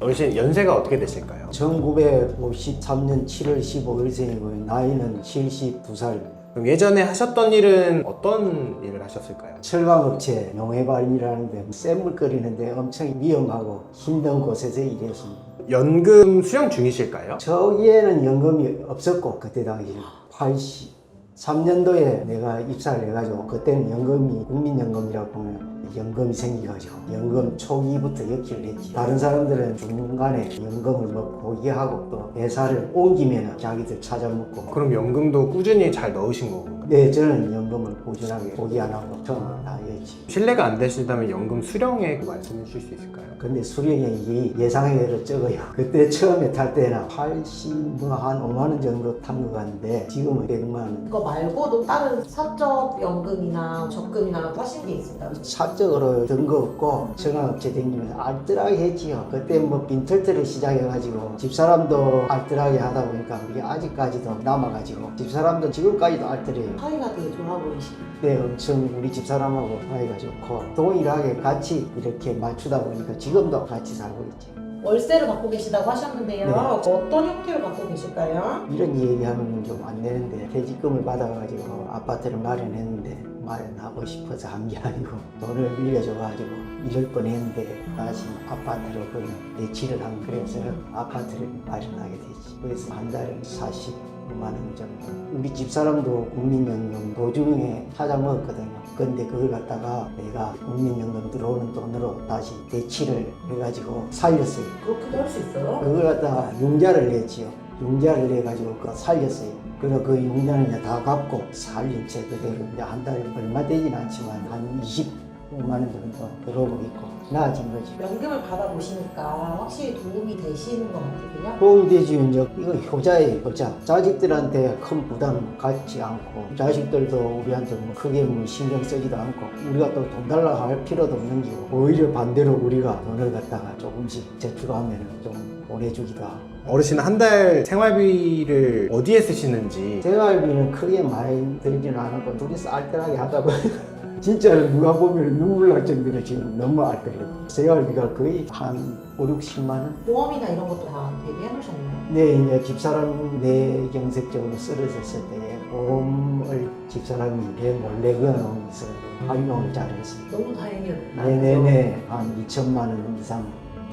어르신 연세가 어떻게 되실까요? 1953년 7월 15일생이고요. 나이는 72살입니다. 그럼 예전에 하셨던 일은 어떤 일을 하셨을까요? 철강업체 명예발인이라는데 샘물 끓이는데 엄청 위험하고 힘든 곳에서 일했습니다. 연금 수령 중이실까요? 저기에는 연금이 없었고 그때 당시 83년도에 내가 입사를 해가지고 그때는 연금이 국민연금이라고 보면 연금이 생겨가지고 연금 초기부터 역기를 했지. 다른 사람들은 중간에 연금을 뭐 포기하고 또 회사를 옮기면 자기들 찾아먹고. 그럼 연금도 꾸준히 잘 넣으신 거고. 네, 저는 연금을 꾸준하게 포기 안 하고 처음부터 다 했지. 실례가 안 되시다면 연금 수령액 말씀해 주실 수 있을까요? 근데 수령액이 예상외로 적어요. 그때 처음에 탈 때는 80, 한 5만 원 정도 탄 것 같은데 지금은 100만 원. 그거 말고도 다른 사적 연금이나 적금이나 하신 게 있을까요? 사적으로 든 거 없고 청학업체 다니면서 알뜰하게 했지요. 그때 뭐 빈털터를 시작해가지고 집사람도 알뜰하게 하다 보니까 우리 아직까지도 남아가지고 집사람도 지금까지도 알뜰해요. 사이가 되게 좋아 보이시고. 네, 엄청 우리 집사람하고 사이가 좋고 동일하게 같이 이렇게 맞추다 보니까 지금도 같이 살고 있지. 월세를 받고 계시다고 하셨는데요. 네. 어떤 형태로 받고 계실까요? 이런 얘기하면 좀 안 되는데 퇴직금을 받아가지고 아파트를 마련했는데 마련하고 싶어서 한 게 아니고 돈을 빌려줘가지고 이럴 뻔했는데 다시 아파트로 그냥 대치를 한 그래서 아파트를 마련하게 됐지. 그래서 한 달에 45만 원 정도. 우리 집사람도 국민연금 도중에 찾아 먹었거든요. 근데 그걸 갖다가 내가 국민연금 들어오는 돈으로 다시 대치를 해가지고 살렸어요. 그렇게도 할 수 있어요? 그걸 갖다가 융자를 냈지요. 융자를 내가지고 그거 살렸어요. 그래서 그 융자는 이제 다 갚고 살린 채 그대로 이제 한 달에 얼마 되진 않지만 한 25만 원 정도 들어오고 있고 나아진 거지. 연금을 받아보시니까 확실히 도움이 되시는 것 같으세요? 도움이 되지. 이제 이거 효자예요, 효자. 자식들한테 큰 부담 갖지 않고 자식들도 우리한테 뭐 크게 뭐 신경 쓰지도 않고 우리가 또 돈 달라고 할 필요도 없는 거고 오히려 반대로 우리가 돈을 갖다가 조금씩 저축하면 좀 보내주기도 하고. 어르신 한 달 생활비를 어디에 쓰시는지. 생활비는 크게 많이 들지는 않았고 둘이서 알뜰하게 하다 보니까 진짜로 누가 보면 눈물 날 정도로 지금 너무 알뜰해요. 생활비가 거의 한 5, 60만 원? 보험이나 이런 것도 다 대비해 놓으셨나요? 네, 이제 집사람 내경색적으로 쓰러졌을 때 보험을 집사람이 내 몰래 그어놓으면서 활용을 잘했어요. 너무 다행이었다. 네네네, 한 2천만 원 이상.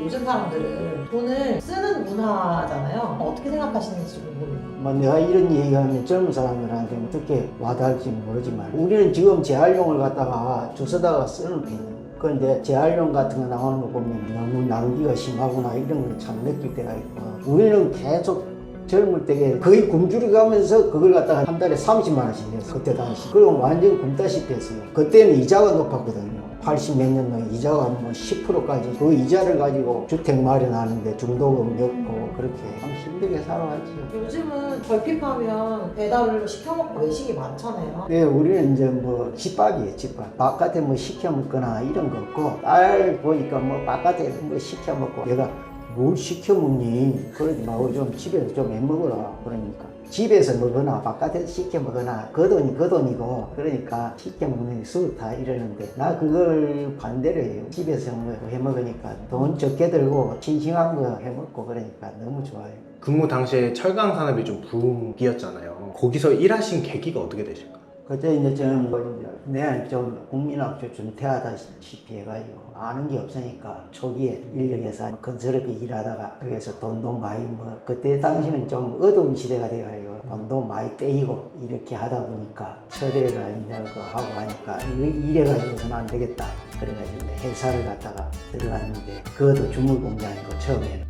요즘 사람들은 돈을 쓰는 문화잖아요. 어떻게 생각하시는지 좀 궁금해요. 뭐 내가 이런 얘기하면 젊은 사람들한테 어떻게 와닿을지 모르지만 우리는 지금 재활용을 갖다가 주워다가 쓰는 편이에요. 그런데 재활용 같은 거 나오는 거 보면 너무 낭비가 심하구나 이런 걸 참 느낄 때가 있고 우리는 계속 젊을 때에 거의 굶주려 가면서 그걸 갖다가 한 달에 30만 원씩 냈어 그때 당시. 그럼 완전 굶다시피 했어요. 그때는 이자가 높았거든요. 80 몇 년도에 이자가 뭐 10%까지 그 이자를 가지고 주택 마련하는데 중도금 넣고 그렇게 참 힘들게 살아왔지요. 요즘은 결핍하면 배달로 시켜먹고 외식이 많잖아요. 네, 우리는 이제 뭐 집밥이에요, 집밥. 바깥에 뭐 시켜 먹거나 이런 거 없고 딸 보니까 뭐 바깥에 뭐 시켜 먹고 얘가 뭘 시켜 먹니? 그러지 말고 좀 집에서 좀 해 먹어라. 그러니까 집에서 먹거나 바깥에서 시켜 먹거나 그 돈이 그 돈이고 그러니까 시켜 먹는 게 좋다 이러는데 나 그걸 반대로 해요. 집에서 뭐 해 먹으니까 돈 적게 들고 싱싱한 거 해 먹고 그러니까 너무 좋아요. 근무 당시에 철강 산업이 좀 붐이었잖아요. 거기서 일하신 계기가 어떻게 되실까요? 그때 이제 저는 뭐 이제 내가 좀 국민학교 준퇴하다시피 해가지고 아는 게 없으니까 초기에 인력회사 건설업에 일하다가 거기서 돈도 많이 뭐 그때 당시는 좀 어두운 시대가 돼가지고 돈도 많이 떼이고 이렇게 하다 보니까 서대가 이제 그 하고 하니까 이래가지고서는 안 되겠다 그래가지고 회사를 갔다가 들어갔는데 그것도 주물 공장이고 처음에는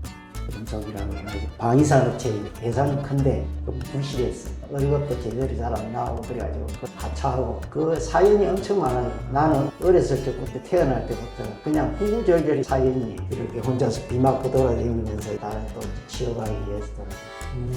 금속이라고 해가지고 방위산업체 회사는 큰데 좀 부실했어. 월급도 제대로 잘 안 나오고 그래가지고 하차하고 그 사연이 엄청 많아요. 나는 어렸을 때부터 태어날 때부터 그냥 구구절절히 사연이 이렇게 혼자서 비 맞고 돌아다니면서 다른 또 취업하기 위해서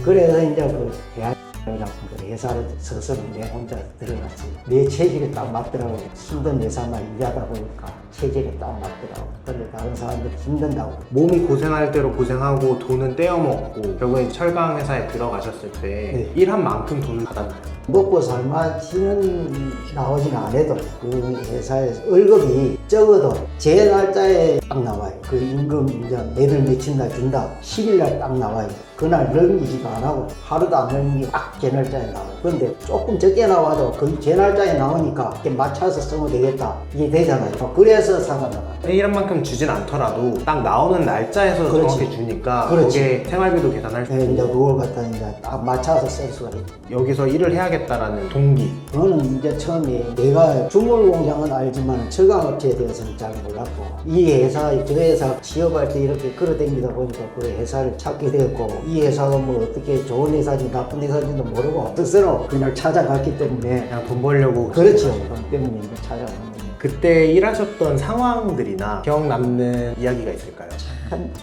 그래서 이제 그 대학 그냥 그 회사를 스스로 내 혼자 들어갔지. 내 체질에 딱 맞더라고. 힘든 회사만 일하다 보니까 체질에 딱 맞더라고. 근데 다른 사람들이 힘든다고. 몸이 고생할 대로 고생하고 돈은 떼어먹고 결국에 철강 회사에 들어가셨을 때 네. 일한 만큼 돈을 받았나요? 먹고 살만치는 나오진 않아도 그 회사에서 월급이 적어도 제 날짜에 딱 나와요. 그 임금 이제 매달 며칠 날 준다. 10일 날 딱 나와요. 그날 넘기지도 안 하고 하루도 안 넘기고 딱 제 날짜에 나와요. 그런데 조금 적게 나와도 그 제 날짜에 나오니까 이렇게 맞춰서 쓰면 되겠다. 이게 되잖아요. 그래서 사가 나가요. 일한 만큼 주진 않더라도 딱 나오는 날짜에서 그렇지. 정확히 주니까 그렇지. 거기에 생활비도 계산할 수 네, 있고 이제 그걸 갖다 이제 딱 맞춰서 쓸 수가 있죠. 여기서 일을 해야겠다라는 동기. 저는 이제 처음에 내가 주물 공장은 알지만 철강업체에 대해서는 잘 몰랐고 이 회사, 저 회사 취업할 때 이렇게 걸어다니다 보니까 그 회사를 찾게 되었고 이 회사가 뭐 어떻게 좋은 회사인지 나쁜 회사인지도 모르고 스스로 그냥 찾아갔기 때문에 그냥 돈 벌려고. 그렇죠. 그럼 때문에 이제 찾아간 거예요. 그때 일하셨던 상황들이나 기억 남는 이야기가 있을까요?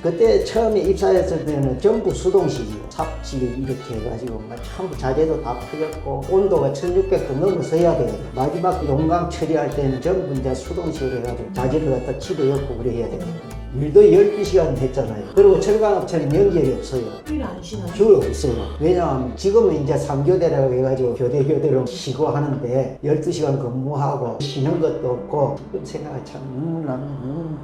그때 처음에 입사했을 때는 전부 수동식이요. 삽질 이렇게 해가지고 막 전부 자재도 다 풀렸고 온도가 1600도 넘어서야 돼요. 마지막 용광 처리할 때는 전부 이제 수동식으로 해가지고 자재를 갖다 집어넣고 그래야 돼요. 일도 12시간 했잖아요. 그리고 철강업체는 연결이 없어요. 일 안 쉬나요? 줄 없어요. 왜냐하면 지금은 이제 3교대라고 해가지고 교대로 쉬고 하는데 12시간 근무하고 쉬는 것도 없고 지금 생각이 참 나는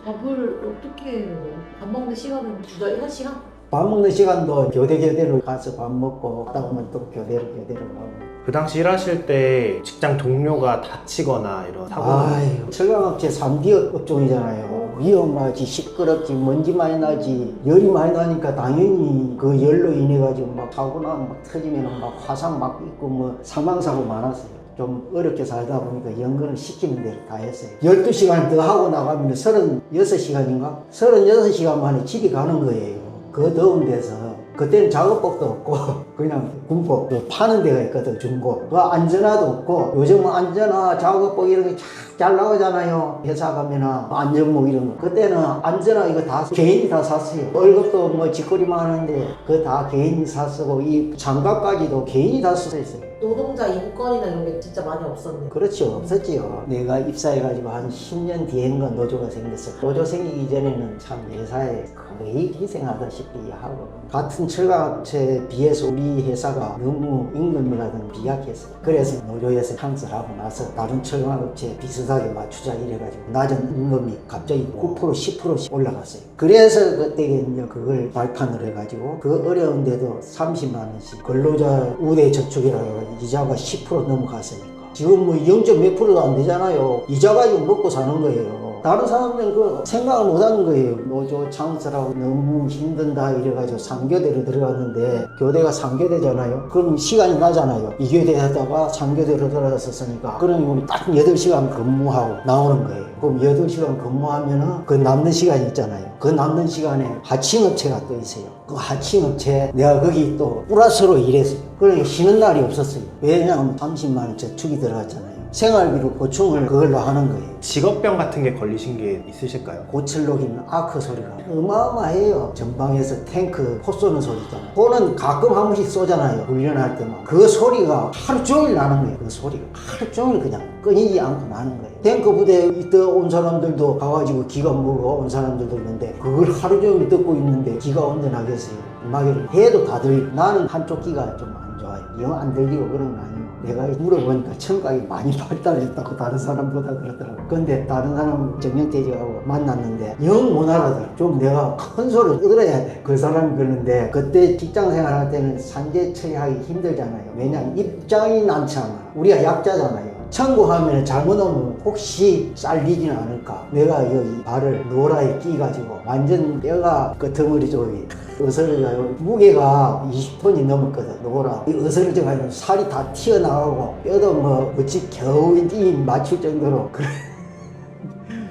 밥을 어떻게 해요? 밥 먹는 시간은 두달 1시간? 밥 먹는 시간도 교대로 가서 밥 먹고 갔다 오면 또 교대로 가고. 그 당시 일하실 때 직장 동료가 다치거나 이런 사고. 아유, 철강업체 3D 업종이잖아요. 위험하지, 시끄럽지, 먼지 많이 나지, 열이 많이 나니까 당연히 그 열로 인해 가지고 막 사고나 막 터지면 막 화상 막 있고 뭐 사망사고 많았어요. 좀 어렵게 살다 보니까 연근을 시키는 대로 다 했어요. 12시간 더 하고 나가면 36시간인가? 36시간 만에 집에 가는 거예요. 그 더운 데서. 그때는 작업복도 없고 그냥 군복 파는 데가 있거든. 중고 그 안전화도 없고 요즘은 안전화 작업복 이런 게 잘 나오잖아요. 회사 가면은 안전모 이런 거. 그때는 안전화 이거 다 개인이 다 샀어요. 월급도 뭐 쥐꼬리만 하는데 그거 다 개인이 사 쓰고 이 장갑까지도 개인이 다 쓰고 있어요. 노동자 인권이나 이런 게 진짜 많이 없었네요. 그렇죠. 없었지요. 내가 입사해가지고 한 10년 뒤엔가 노조가 생겼어요. 노조 생기기 전에는 참 회사에 거의 희생하다시피 하고 같은 철강업체에 비해서 우리 회사가 너무 임금이라든 비약했어요. 그래서 노조에서 항소를 하고 나서 다른 철강업체에 비슷하게 맞추자 이래가지고 낮은 임금이 갑자기 9% 10%씩 올라갔어요. 그래서 그때 이제 그걸 발판을 해가지고 그 어려운데도 30만 원씩 근로자 우대 저축이라고 해가지고 이자가 10% 넘어갔으니까 지금 뭐 0. 몇 프로도 안 되잖아요. 이자 가지고 먹고 사는 거예요. 다른 사람들은 그 생각을 못 하는 거예요. 노조 창설하고 너무 힘든다 이래가지고 3교대로 들어갔는데 교대가 3교대잖아요. 그럼 시간이 나잖아요. 2교대 하다가 3교대로 들어갔었으니까 그럼 우리 딱 8시간 근무하고 나오는 거예요. 그럼 8시간 근무하면은 그 남는 시간이 있잖아요. 그 남는 시간에 하청업체가 또 있어요. 그 하청업체 내가 거기 또 플러스로 일했어요. 그러니까 쉬는 날이 없었어요. 왜냐하면 30만 원 저축이 들어갔잖아요. 생활비로 보충을 그걸로 하는 거예요. 직업병 같은 게 걸리신 게 있으실까요? 고철 녹이는 아크 소리가 어마어마해요. 전방에서 탱크 포 쏘는 소리 있잖아요. 포는 가끔 한 번씩 쏘잖아요. 훈련할 때만. 그 소리가 하루 종일 나는 거예요. 그 소리가 하루 종일 그냥 끊이지 않고 나는 거예요. 탱크 부대에 있다 온 사람들도 가가지고 기가 먹어 온 사람들도 있는데 그걸 하루 종일 듣고 있는데 기가 온전하겠어요. 음악을 해도 다들 나는 한쪽 귀가 좀 안 좋아요. 영 안 들리고 그런 거 아니에요. 내가 물어보니까 청각이 많이 발달했다고 다른 사람보다 그러더라고. 근데 다른 사람 정년퇴직하고 만났는데 영 못 알아들어. 좀 내가 큰 소리를 들어야 돼. 그 사람이 그러는데 그때 직장 생활할 때는 산재 처리하기 힘들잖아요. 왜냐면 입장이 많지 않아. 우리가 약자잖아요. 청구하면 잘못하면 혹시 잘리지는 않을까. 내가 여기 발을 노라에 끼가지고 완전 뼈가 그 덩어리 쪽이 으스러져요. 무게가 20톤이 넘었거든. 노라 으스러져가지고 살이 다 튀어나가고 뼈도 뭐 어찌 겨우 이 맞출 정도로 그래.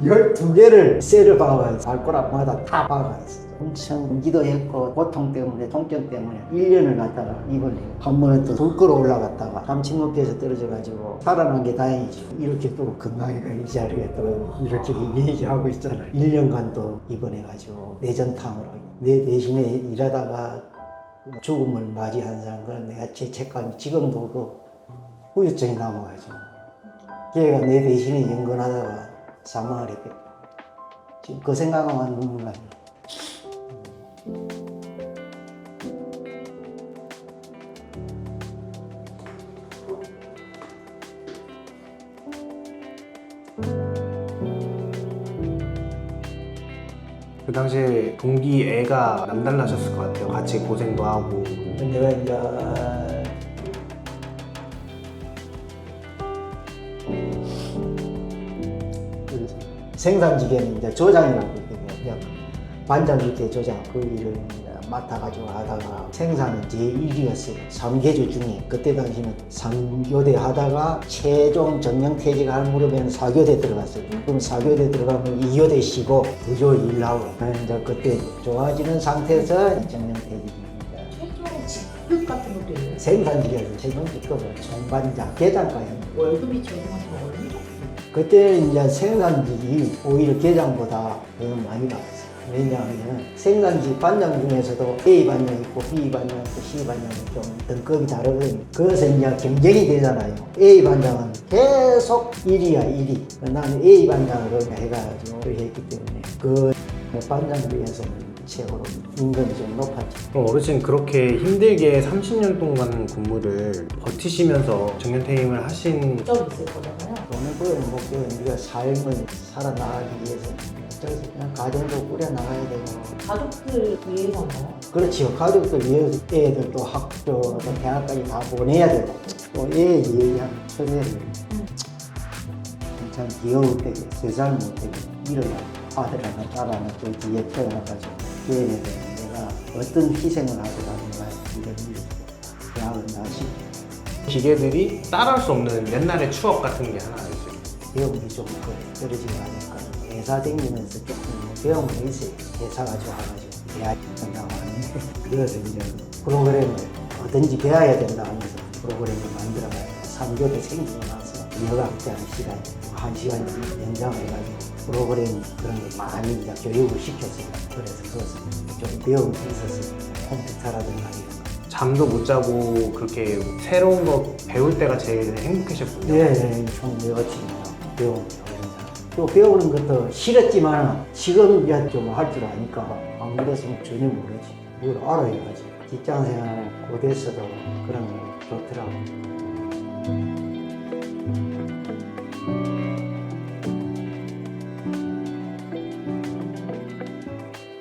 12개를 쇠를 박아가지고 발가락마다 다 박아가지고 엄청 기도했고 고통 때문에 통증 때문에 1년을 갔다가 입원해요. 한 번에 또 불 끌어 올라갔다가 3층 높이에서 떨어져가지고 살아난 게 다행이죠. 이렇게 또 건강해가 이 자리에 또 이렇게 얘기하고 있잖아요. 1년간 또 입원해가지고 내전탕으로 내 대신에 일하다가 죽음을 맞이한 사람, 그런 내가 죄책감이 지금도 그 후유증이 남아가지고. 걔가 내 대신에 연근하다가 사망을 했거든. 지금 그 생각하면 눈물 나요. 그 당시에 동기 애가 남달라셨을 것 같아요. 같이 고생도 하고. 내가 이제 생산직에는 이제 조장이라고 있거든요. 반장 밑에 조장 그 일을 이제 맡아가지고 하다가 생산은 제1위였어요. 3계조 중에 그때 당시는 3교대 하다가 최종 정년퇴직할 무렵에는 4교대 들어갔어요. 그럼 4교대 들어가면 2교대 쉬고 2조 일 나오고 이제 그때 좋아지는 상태에서 정년퇴직입니다. 최종 직급 같은 것도 있나요? 생산직에서 최종 직급은 총반장, 계장과예요. 월급이 최종한테 얼마죠? 그때 이제 생산직이 오히려 계장보다 더 많이 받았어요. 왜냐하면 생산직 반장 중에서도 A 반장 있고 B 반장 있고 C 반장이 좀 등급이 다르거든요. 그래서 이제 경쟁이 되잖아요. A 반장은 계속 1위야 1위. 나는 A 반장으로 해가지고 했기 때문에 그 반장 중에서는 최고로 임금이 좀 높았죠. 그럼 어르신 그렇게 힘들게 30년 동안 근무를 버티시면서 정년퇴임을 하신 적 있을 거잖아요. 돈을 벌는 목적은 우리가 삶을 살아나가기 위해서 어쩌서 그냥 가정도 꾸려나가야 되고 가족들 위해서인가요? 그렇지요. 가족들 위해서 애들도 학교, 또 대학까지 다 보내야 되고 또 애에 의한 처제를 참 귀여울 때에 세살 못되게 이뤄야 아들 하나 딸 하나 또 뒤에 태어나가지고 걔에 대해서 내가 어떤 희생을 하더라도 내가 이걸 이루고 대학을 나시 기계들이 따라할 수 없는 옛날의 추억 같은 게 하나 있어요. 배움이 좀 떨어지지 않을까. 회사 다니면서 조금 배움이 있어요. 회사가 좋아가지고 대학을 나왔는데 그래서 이제 프로그램을 어떤지 배워야 된다 하면서 프로그램을 만들어가지고 3교대 생기고 나서 여학자는 시간 1시간 연장해가지고 프로그램 그런 거 많이 이제 교육을 시켰어요. 그래서 그것을 좀 배움이 있었어요. 컴퓨터라든가 이런 거. 잠도 못 자고 그렇게 새로운 거 배울 때가 제일 행복하셨군요. 네, 좀 배웠지. 배우는 또 배우는 것도 싫었지만 지금 이제 좀 할 줄 아니까 안 그랬으면 전혀 모르지. 뭘 알아야지. 직장 생활 고됐어도 그런 거 좋더라고.